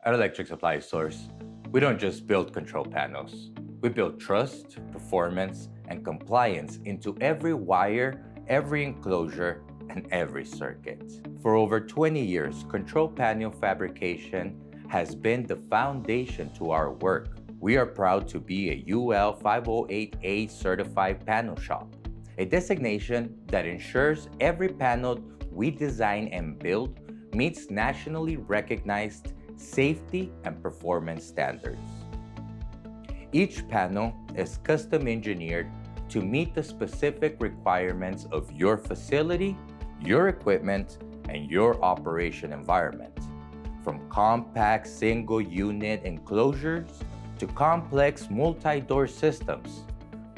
At Electric Supply Source, we don't just build control panels. We build trust, performance, and compliance into every wire, every enclosure, and every circuit. For over 20 years, control panel fabrication has been the foundation to our work. We are proud to be a UL 508A certified panel shop, a designation that ensures every panel we design and build meets nationally recognized safety and performance standards. Each panel is custom engineered to meet the specific requirements of your facility, your equipment, and your operation environment. From compact single-unit enclosures to complex multi-door systems,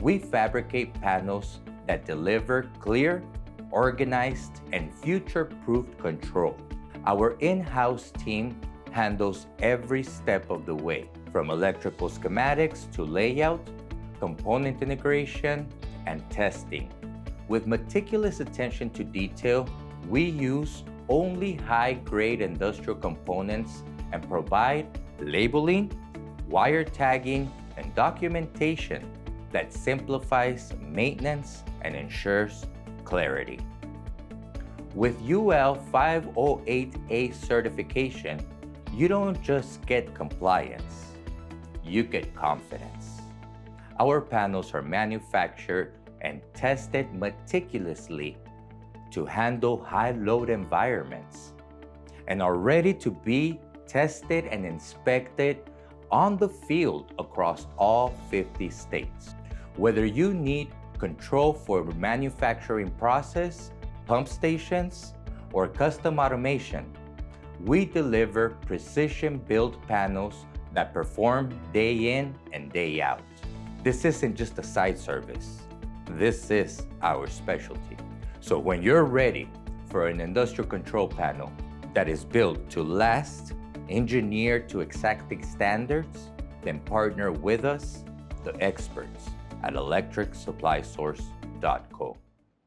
we fabricate panels that deliver clear, organized, and future-proofed control. Our in-house team handles every step of the way, from electrical schematics to layout, component integration, and testing. With meticulous attention to detail, we use only high-grade industrial components and provide labeling, wire tagging, and documentation that simplifies maintenance and ensures clarity. With UL 508A certification, you don't just get compliance, you get confidence. Our panels are manufactured and tested meticulously to handle high-load environments and are ready to be tested and inspected on the field across all 50 states. Whether you need control for manufacturing process, pump stations, or custom automation, we deliver precision-built panels that perform day in and day out. This isn't just a side service. This is our specialty. So when you're ready for an industrial control panel that is built to last, engineered to exacting standards, then partner with us, the experts at electricsupplysource.co.